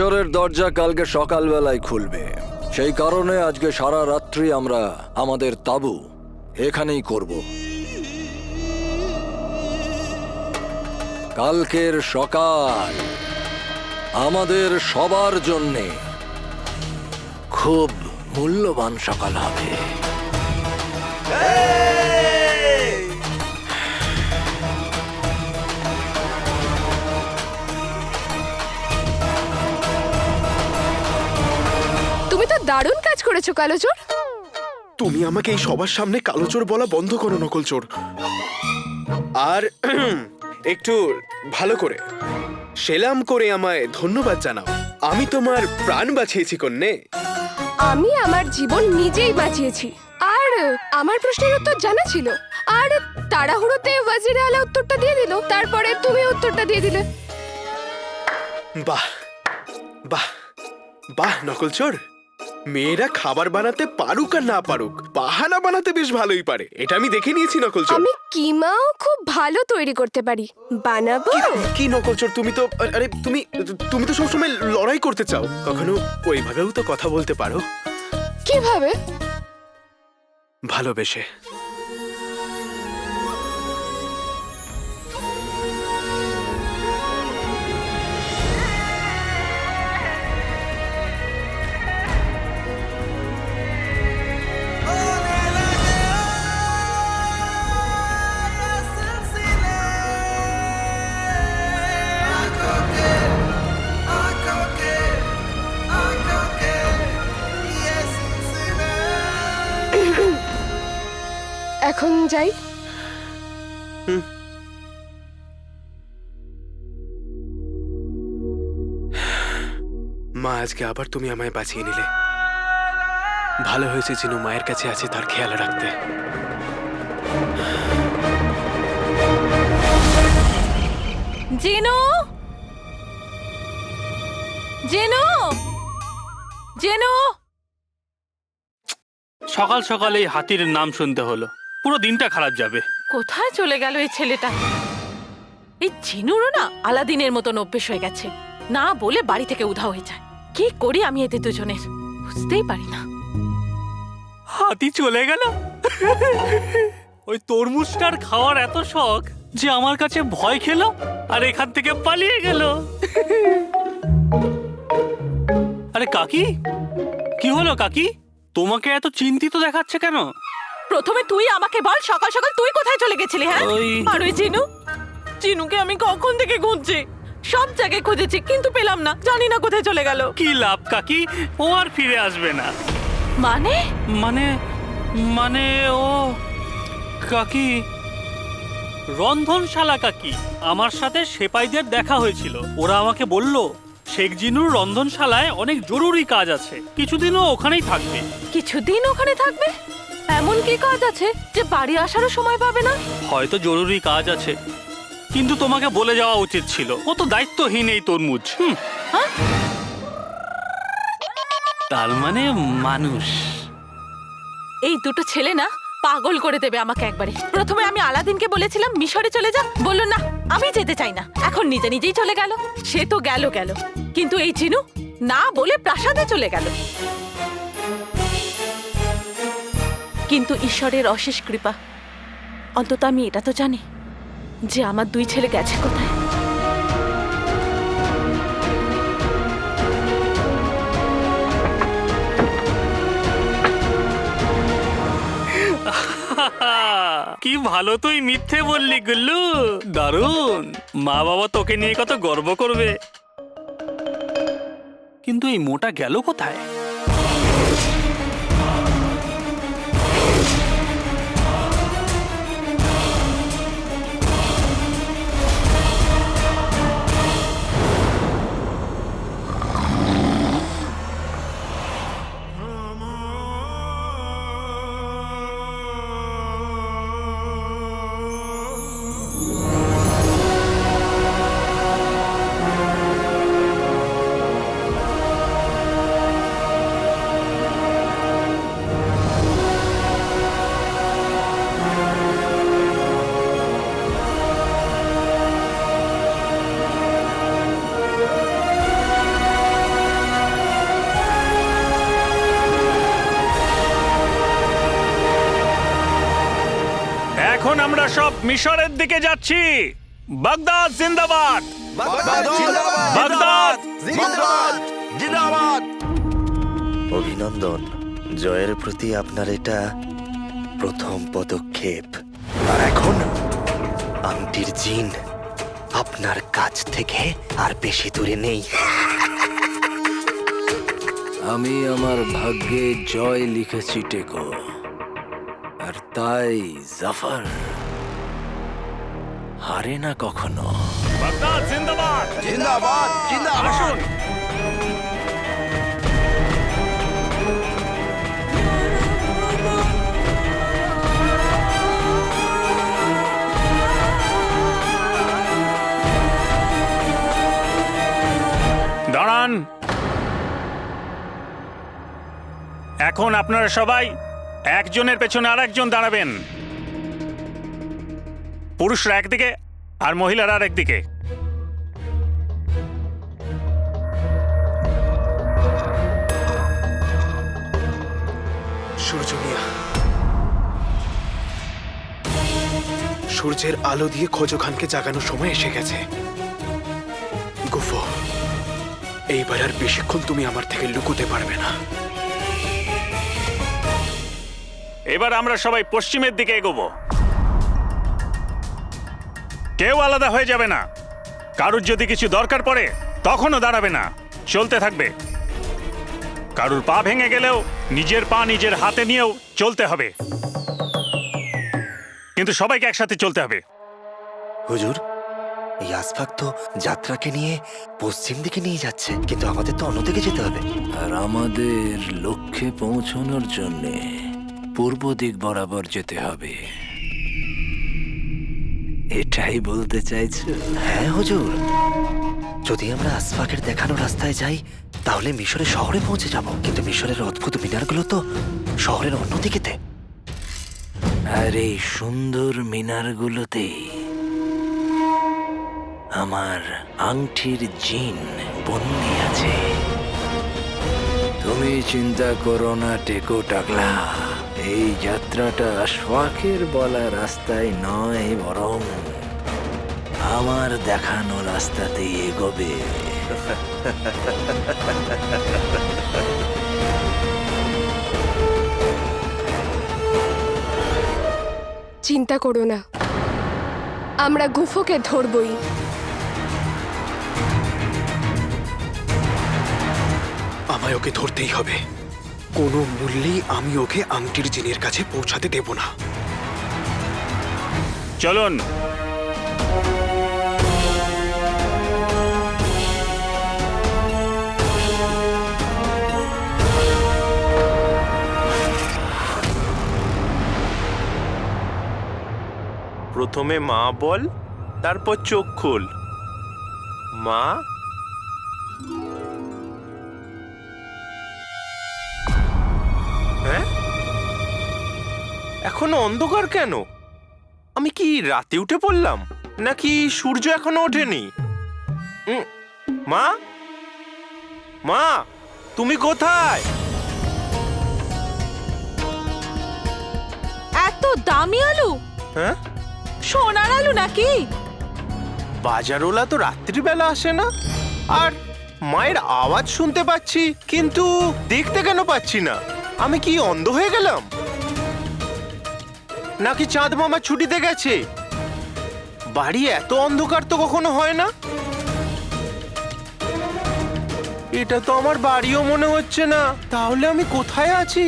ঈশ্বরের দরজা কালকে সকালবেলায় খুলবে। সেই কারণে আজকে সারা রাত্রি আমরা আমাদের তাঁবু এখানেই করব। কালকের সকাল আমাদের সবার জন্যে খুব মূল্যবান সকাল হবে। তুমি তো দারুণ কাজ করেছো কালোচোর। তুমি আমাকে এই সবার সামনে কালো চোর বলা বন্ধ করো, নকল চোর। আর একটু ভালো করে সেলাম করে আমায় ধন্যবাদ জানাও। আমি তোমার প্রাণ বাঁচিয়েছি কন্যে। আমি আমার জীবন নিজেই বাঁচিয়েছি, আর আমার প্রশ্নের উত্তর জানা ছিল, আর তাড়াহুড়োতে ওয়াজির আলা উত্তরটা দিয়ে দিল, তারপরে তুমি উত্তরটা দিয়ে দিলে। বাহ বাহ বাহ নকল চোর, মেয়েরা খাবার বানাতে পারুক আর না পারুক, বাহানা বানাতে বেশ ভালোই পারে। এটা আমি দেখে নিয়েছি নকল চোর। আমি কিমাও খুব ভালো তৈরি করতে পারি, বানাবো। কি নকল চোর, তুমি তো আরে তুমি তো সবসময় লড়াই করতে চাও, কখনো ওইভাবেও তো কথা বলতে পারো। কিভাবে? ভালোবেসে। এখন যাই। মা, আজকে আবার তুমি আমায় বাঁচিয়ে নিলে। ভালো হয়েছে জিনু মায়ের কাছে আছে, তার খেয়াল রাখতে। জিনু, জিনু, জিনু। সকাল সকাল এই হাতির নাম শুনতে হলো, পুরো দিনটা খারাপ যাবে। কোথায় চলে গেল এই ছেলেটা? এই জিনুরও না আলাদিনের মতন অভ্যেস হয়ে গেছে, না বলে বাড়ি থেকে উধাও হয়ে যায়। কি করি আমি এদের দুজনের বুঝতেই পারি না। হাতি চলে গেল। ওই তরমুজটার খাওয়ার এত শখ যে আমার কাছে ভয় খেলো আর এখান থেকে পালিয়ে গেল। আরে কাকি, কি হলো কাকি? তোমাকে এত চিন্তিত দেখাচ্ছে কেন? প্রথমে তুই আমাকে বল, সকাল সকাল তুই কোথায় চলে গেছিলি? হ্যাঁ, ওই- আর ওই জিনু, জিনুকে আমি কখন থেকে খুঁজছি, সব জায়গায় খুঁজেছি কিন্তু পেলাম না, জানি না কোথায় চলে গেল। কি লাভ কাকি, ও আর ফিরে আসবে না। মানে? মানে মানে ও কাকি, রন্ধনশালা কাকি, আমার সাথে সেপাইদের দেখা হয়েছিল। ওরা আমাকে বলল শেখ জিনুর রন্ধনশালায় অনেক জরুরি কাজ আছে, কিছুদিনও ওখানেই থাকবে। কিছুদিন ওখানে থাকবে? এমন কি কাজ আছে যে বাড়ি আসারও সময় পাবে না? হয়তো জরুরি কাজ আছে, কিন্তু তোমাকে বলে যাওয়া উচিত ছিল। ও তো দায়িত্বহীন এই তরমুজ। হ্যাঁ? তার মানে মানুষ। এই দুটো ছেলে না পাগল করে দেবে আমাকে একবারে। প্রথমে আমি আলাদিনকে বলেছিলাম মিশরে চলে যা, বলল না আমি যেতে চাই না, এখন নিজে নিজেই চলে গেল। সে তো গেল গেল, কিন্তু এই জিনু না বলে প্রাসাদে চলে গেল। কিন্তু ঈশ্বরের অশেষ কৃপা, অন্তত আমি এটা তো জানি যে আমার দুই ছেলে গেছে কোথায়। কি ভালো তুই মিথ্যে বললি গুল্লু, দারুণ। মা বাবা তোকে নিয়ে কত গর্ব করবে। কিন্তু এই মোটা গেল কোথায়? এখন আমরা সব মিশরের দিকে যাচ্ছি। বাগদাদ জিন্দাবাদ! বাগদাদ! অভিনন্দন। জয়ের প্রতি আপনার এটা প্রথম পদক্ষেপ। আর এখন আংটির জিন আপনার কাছ থেকে আর বেশি দূরে নেই। আমি আমার ভাগ্যে জয় লিখেছি টেকো, আর তাই জাফর হারে না কখনো। বাগদাদ জিন্দাবাদ! আসুন। দাঁড়ান। এখন আপনারা সবাই একজনের পেছনে আর একজন দাঁড়াবেন। পুরুষরা একদিকে আর মহিলারা আর একদিকে। সূর্য মিয়া, সূর্যের আলো দিয়ে খোজো খানকে জাগানোর সময় এসে গেছে। গুফো, এইবার আর বেশিক্ষণ তুমি আমার থেকে লুকোতে পারবে না। এবার আমরা সবাই পশ্চিমের দিকে এগোবো। কেউ আলাদা হয়ে যাবে না। কারুর যদি কিছু দরকার পড়ে তখনও দাঁড়াবে না, চলতে থাকবে। কারুর পা ভেঙে গেলেও নিজের পা নিজের হাতে নিয়েও চলতে হবে, কিন্তু সবাইকে একসাথে চলতে হবে। হুজুর, এই আসফাক তো যাত্রাকে নিয়ে পশ্চিম দিকে নিয়ে যাচ্ছে, কিন্তু আমাদের তো অন্যদিকে যেতে হবে। আর আমাদের লক্ষ্যে পৌঁছানোর জন্যে পূর্ব দিক বরাবর যেতে হবে, এটাই বলতে চাইছো? হ্যাঁ হুজুর, যদি আমরা আসফাকের দেখানো রাস্তায় যাই তাহলে মিশরের শহরে পৌঁছে যাব, কিন্তু মিশরের অদ্ভুত মিনারগুলো তো শহরের অন্যদিকেতে। আর এই সুন্দর মিনারগুলোতেই আমার আংটির জিন বন্দি আছে। তুমি চিন্তা করো না টেকো টাকলা, এই যাত্রাটা আশফাকের বলা রাস্তায় নয়, বরং আমার দেখানো রাস্তাতেই এগোবে। চিন্তা করো না, আমরা গুফোকে ধরবই। আমায় ওকে ধরতেই হবে। কোনো মূল্যেই আমি ওকে আংটির জিনের কাছে পৌঁছাতে দেব না। চলুন। প্রথমে মা বল, তারপর চোখ খোল। মা, হ্যাঁ, এখনো অন্ধকার কেন? আমি কি রাতে উঠে পড়লাম, নাকি সূর্য এখনো ওঠেনি? মা, মা, তুমি কোথায়? এত দামি আলু? হ্যাঁ, সোনার আলু নাকি? বাজারওয়ালা তো রাত্রিবেলা আসে না, আর মায়ের আওয়াজ শুনতে পাচ্ছি কিন্তু দেখতে কেন পাচ্ছি না? আমি কি অন্ধ হয়ে গেলাম, নাকি চাঁদ মামা ছুটিতে গেছে? বাড়ি এত অন্ধকার তো কখনো হয় না। এটা তো আমার বাড়িও মনে হচ্ছে না। তাহলে আমি কোথায় আছি?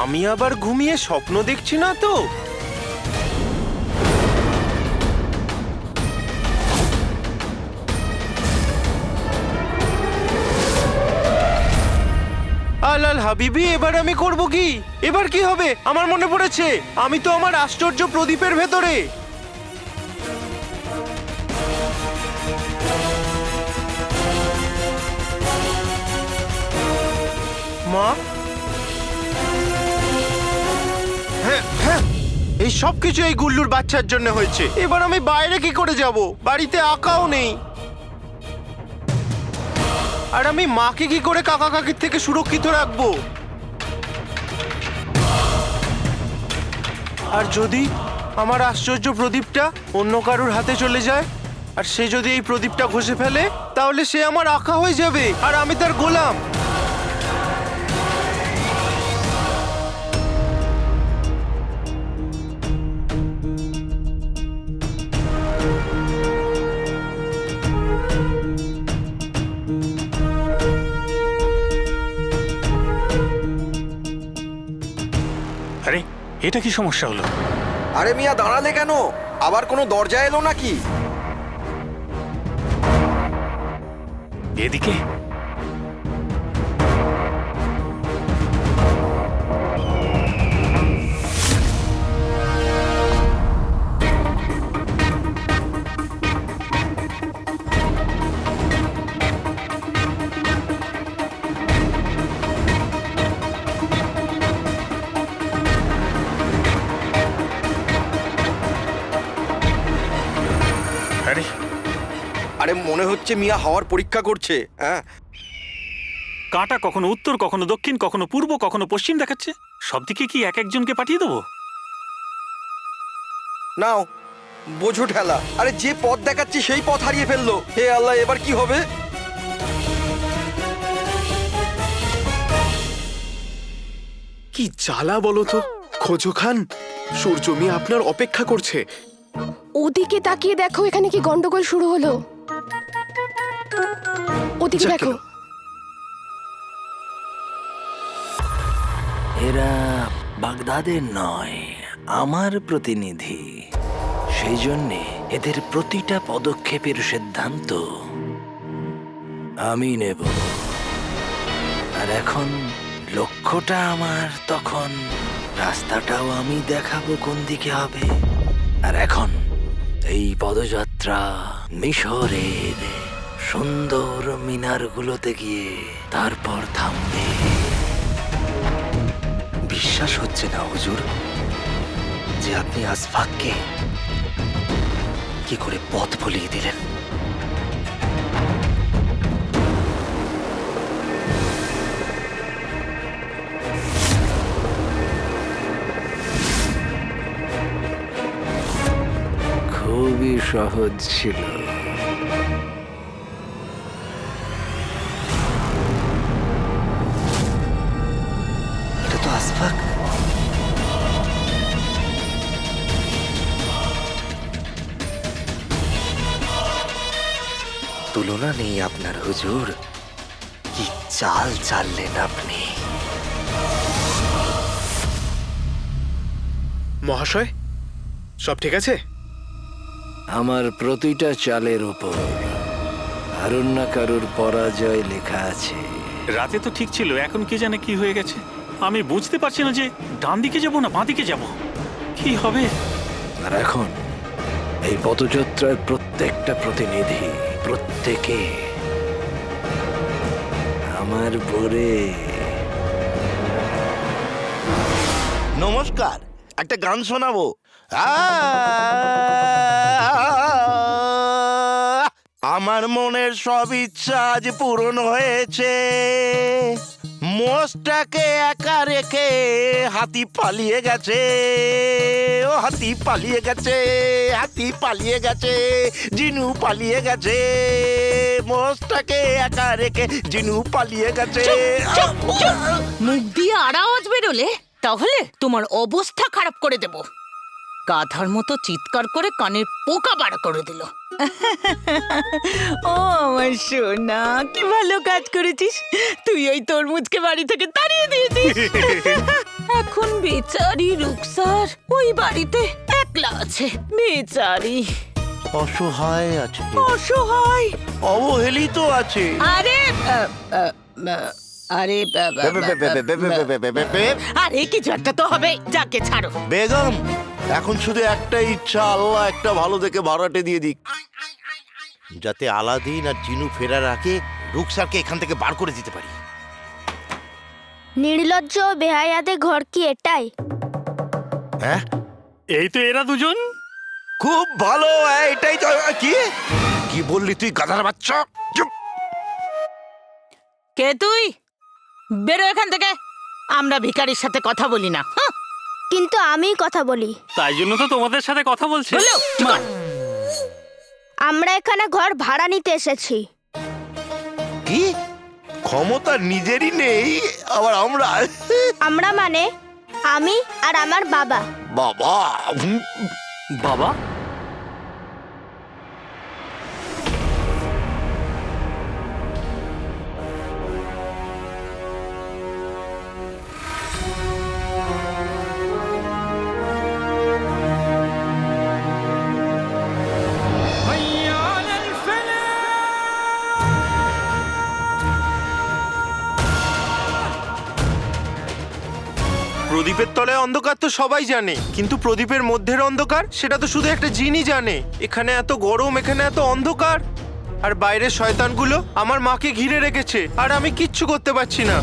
আমি আবার ঘুমিয়ে স্বপ্ন দেখছি না তো? আলাল হাবিবি, এবার আমি করব কি? এবার কি হবে? আমার মনে পড়েছে, আমি তো আমার আশ্চর্য প্রদীপের ভেতরে। মা, হ্যাঁ হ্যাঁ, এই সব কিছু এই গুল্লুর বাচ্চার জন্য হয়েছে। এবার আমি বাইরে কি করে যাব? বাড়িতে আঁকাও নেই। আর আমি মাকে কি করে কাকা কাকির থেকে সুরক্ষিত রাখবো? আর আমার আশ্চর্য প্রদীপটা অন্য কারুর হাতে চলে যায়, আর সে যদি এই প্রদীপটা ঘষে ফেলে তাহলে সে আমার আঁকা হয়ে যাবে আর আমি তার গোলাম। আরে এটা কি সমস্যা হলো? আরে মিয়া, দাঁড়ালে কেন? আবার কোনো দরজা এলো নাকি? এদিকে আরে আরে মনে হচ্ছে মিয়া হাওয়ার পরীক্ষা করছে। হ্যাঁ, কাঁটা কখনো উত্তর, কখনো দক্ষিণ, কখনো পূর্ব, কখনো পশ্চিম দেখাচ্ছে। সব দিকে কি এক একজনকে পাঠিয়ে দেবো? নাও বোঝো ঠেলা। আরে যে পথ দেখাচ্ছি সেই পথ হারিয়ে ফেললো। হে আল্লাহ, এবার কি হবে? কি জ্বালা বলো তো। খোঁজো খান, সূর্য মিয়া আপনার অপেক্ষা করছে। ওদিকে তাকিয়ে দেখো, এখানে কি গন্ডগোল শুরু হলো। ওদিকে যাক দেখো। গেলো। এরা বাগদাদের নয়, আমার প্রতিনিধি। সেই জন্যে এদের প্রতিটা পদক্ষেপের সিদ্ধান্ত আমি নেব। আর এখন লক্ষ্যটা আমার, তখন রাস্তাটাও আমি দেখাবো কোন দিকে হবে। আর এখন এই পদযাত্রা মিশরের সুন্দর মিনারগুলোতে গিয়ে তারপর থামবে। বিশ্বাস হচ্ছে না হুজুর যে আপনি আসফাককে কি করে পথ ভুলিয়ে দিলেন। খুবই সহজ ছিল। এটা তো আসফাক। তুলনা নেই আপনার হুজুর। কি চাল চাললেন আপনি। মহাশয়, সব ঠিক আছে? আমার প্রতিটা চালের উপর কারুর না কারুর পরাজয় লেখা আছে। রাতে তো ঠিক ছিল, এখন কে জানে কি হয়ে গেছে। আমি বুঝতে পারছি না যে ডান দিকে যাব না বাঁ দিকে যাব, কি হবে। আর এখন এই পদযাত্রার প্রত্যেকটা প্রতিনিধি, প্রত্যেকে আমার বোরে। নমস্কার, একটা গান শোনাবো। আমার মনের সব ইচ্ছা আজ পূরণ হয়েছে। মোষটাকে একা রেখে হাতি পালিয়ে গেছে। ও হাতি পালিয়ে গেছে, হাতি পালিয়ে গেছে, জিনু পালিয়ে গেছে। মোষটাকে একা রেখে জিনু পালিয়ে গেছে। মুখ দিয়ে আর আওয়াজ বেরোলে তাহলে তোমার অবস্থা খারাপ করে দেব। গাধার মতো চিৎকার করে কানের পোকা বার করে দিল। ও আমার সোনা, কি ভালো কাজ করেছিস তুই। ওই তরমুজকে বাড়ি থেকে তাড়িয়ে দিয়েছিস। এখন বেচারি রুকসার ওই বাড়িতে একলা আছে। বেচারি অসহায় আছে, অসহায়। অবহেলিত আছে। আরে আরে আরে কিছু একটা তো হবে। যাকে ছাড়ো। বেগম, এখন শুধু একটা ইচ্ছা, আল্লাহ একটা ভালো দেখে ভাড়াটে দিয়ে দিক, যাতে আলাদিন আর জিনু ফেরার আগে রুকসারকে এখান থেকে বার করে দিতে পারি। নির্লজ্জ বেহায়াদের ঘর কি এটাই? হ্যাঁ, এই তো এরা দুজন। খুব ভালো। এটাই তো। কি কি বললি তুই, গাধার বাচ্চা? চুপ। কে তুই? বেরো এখান থেকে। আমরা ভিখারির সাথে কথা বলি না। কিন্তু আমি কথা বলি। তাই জন্য তো তোমাদের সাথে কথা বলছি। মা, আমরা এখানে ঘর ভাড়া নিতে এসেছি। কি ক্ষমতা নিজেরই নেই, আবার আমরা? আমরা মানে আমি আর আমার বাবা। বাবা, বাবা প্রদীপের তলায় অন্ধকার তো সবাই জানে, কিন্তু প্রদীপের মধ্যের অন্ধকার সেটা তো শুধু একটা জিনই জানে। এখানে এত গরম, এখানে এত অন্ধকার, আর বাইরের শয়তানগুলো আমার মাকে ঘিরে রেখেছে, আর আমি কিচ্ছু করতে পারছি না।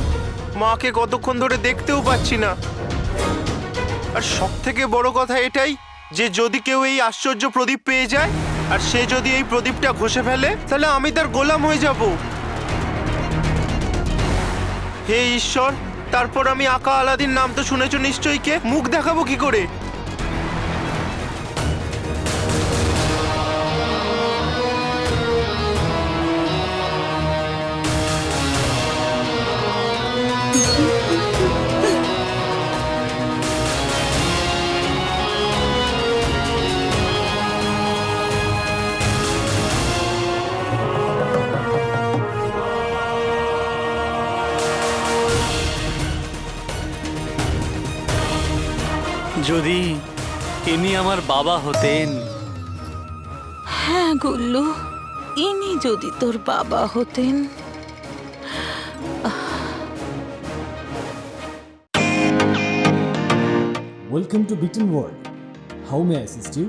মাকে কতক্ষণ ধরে দেখতেও পাচ্ছি না। আর সব থেকে বড় কথা এটাই যে যদি কেউ এই আশ্চর্য প্রদীপ পেয়ে যায় আর সে যদি এই প্রদীপটা ঘষে ফেলে, তাহলে আমি তার গোলাম হয়ে যাব। হে ঈশ্বর, তারপর আমি আকা আলাদিন নাম তো শুনেছো নিশ্চয়ই, কে মুখ দেখাবো কি করে? যদি ইনি আমার বাবা হতেন। হ্যাঁ গুল্লু, ইনি যদি তোর বাবা হতেন। Welcome to Beaton world. How may I assist you?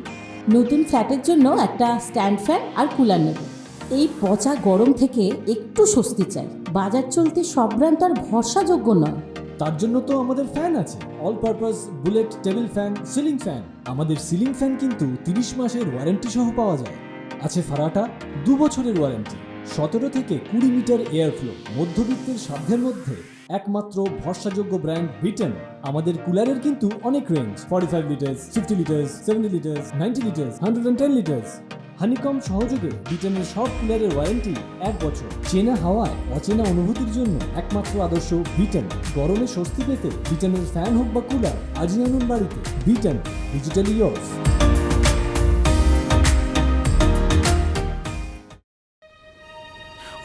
নতুন ফ্ল্যাটের জন্য একটা স্ট্যান্ড ফ্যান আর কুলার নেব। এই পচা গরম থেকে একটু স্বস্তি চাই। বাজার চলতে সব ব্র্যান্ড আর ভরসাযোগ্য নয়। তার জন্য তো আমাদের ফ্যান আছে, all purpose bullet table fan, ceiling fan. আমাদের সিলিং ফ্যান কিন্তু 30 মাসের ওয়ারেন্টি সহ পাওয়া যায়। আছে ফারাটা 2 বছরের ওয়ারেন্টি, 17 থেকে 20 মিটার এয়ার ফ্লো, মধ্যবিত্তের সাধ্যের মধ্যে একমাত্র ভরসাযোগ্য ব্র্যান্ড বিটন। আমাদের কুলারের কিন্তু অনেক range, 45 litres, 50 litres, 70 litres, 90 litres, 110 litres. Honeycomb সহযোগে বিটনের সব কুলারের ওয়ারেন্টি 1 বছর। চেনা হাওয়ায় অচেনা অনুভূতির জন্য একমাত্র আদর্শ বিটন। গরমে স্বস্তি পেতে বিটনের ফ্যান হোক বা কুলার, আজই আনুন বাড়িতে। Vuitton, digitally years.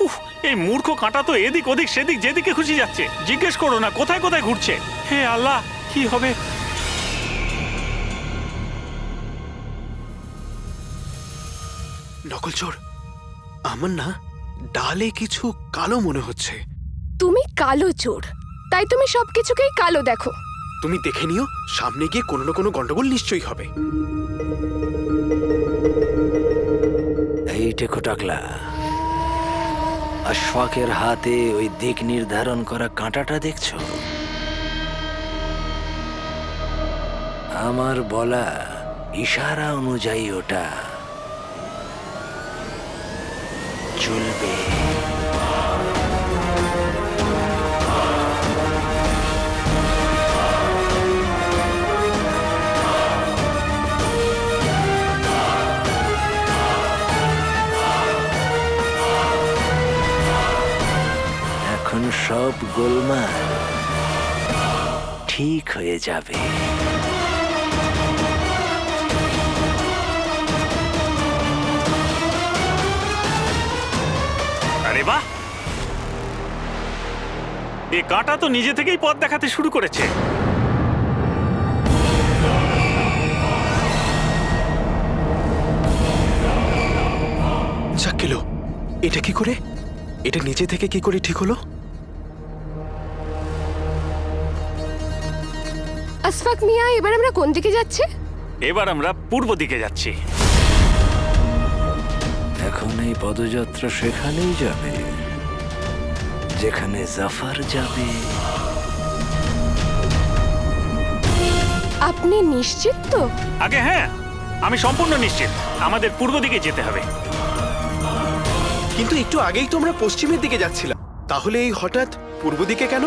উফ, এই মূর্খ কাঁটা তো এদিক ওদিক সেদিক যেদিকে খুশি যাচ্ছে। জিজ্ঞেস করো না কোথায় কোথায় ঘুরছে। হে আল্লাহ, কি হবে? নকল চোর, আমার না ডালে কিছু কালো মনে হচ্ছে। তুমি কালো চোর, তাই তুমি সবকিছুকেই কালো দেখো। তুমি দেখে নিও, সামনে গিয়ে কোনো না কোনো গন্ডগোল নিশ্চয়ই হবে। এই টেকো টাকলা, আশফাকের হাতে ওই দিক নির্ধারণ করা কাঁটাটা দেখছো? আমার বলা ইশারা অনুযায়ী ওটা চলবে। এখন সব গোলমাল ঠিক হয়ে যাবে। আরে বাহ, এই কাঁটা তো নিজে থেকেই পথ দেখাতে শুরু করেছে। যাক গেল, এটা কি করে, এটা নিজে থেকে কি করে ঠিক হলো? আশফাক মিয়া, এবার আমরা কোন দিকে যাচ্ছি? এবার আমরা পূর্ব দিকে যাচ্ছি। এখন এই পদযাত্রা সেখানেই যাবে যেখানে জাফর যাবে। আপনি নিশ্চিত তো? আগে হ্যাঁ, আমি সম্পূর্ণ নিশ্চিত আমাদের পূর্ব দিকে যেতে হবে। কিন্তু একটু আগেই তো আমরা পশ্চিমের দিকে যাচ্ছিলাম, তাহলে এই হঠাৎ পূর্ব দিকে কেন?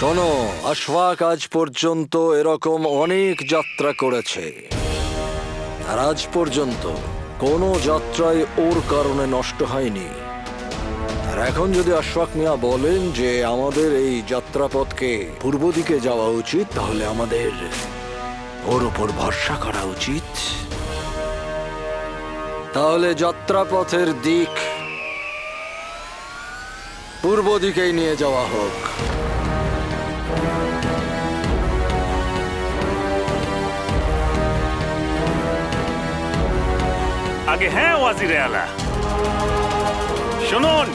শোনো, আশফাক আজ পর্যন্ত এরকম অনেক যাত্রা করেছে, আর আজ পর্যন্ত কোনো যাত্রাই ওর কারণে নষ্ট হয়নি। আর এখন যদি আশফাক মিয়া বলেন যে আমাদের এই যাত্রাপথকে পূর্ব দিকে যাওয়া উচিত, তাহলে আমাদের ওর উপর ভরসা করা উচিত। তাহলে যাত্রাপথের দিক পূর্ব দিকেই নিয়ে যাওয়া হোক। আগে হ্যাঁ ওয়াজিরে আলা, শুনুন,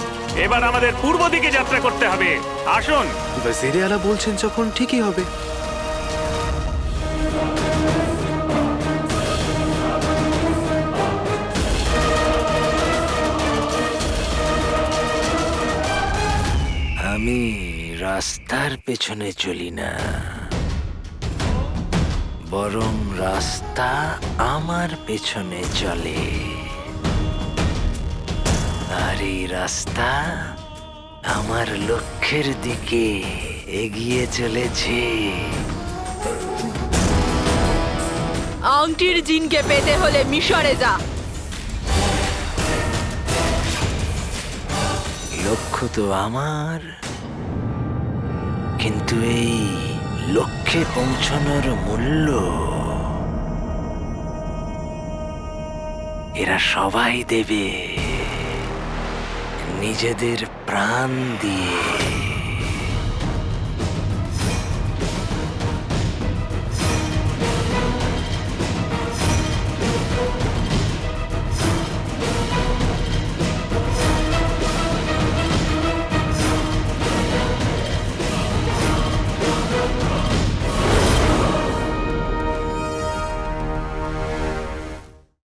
এবার আমাদের পূর্ব দিকে যাত্রা করতে হবে। আসুন। ওয়াজিরে আলা বলছেন যখন ঠিকই হবে। আমি রাস্তার পেছনে চলি না, বরং রাস্তা আমার পেছনে চলে। আর এই রাস্তা আমার লক্ষ্যের দিকে এগিয়ে চলেছে। আংটির জিনকে পেতে হলে মিশরে যা। লক্ষ্য তো আমার, কিন্তু এই লক্ষ্যে পৌঁছানোর মূল্য এরা সবাই দেবে নিজেদের প্রাণ দিয়ে।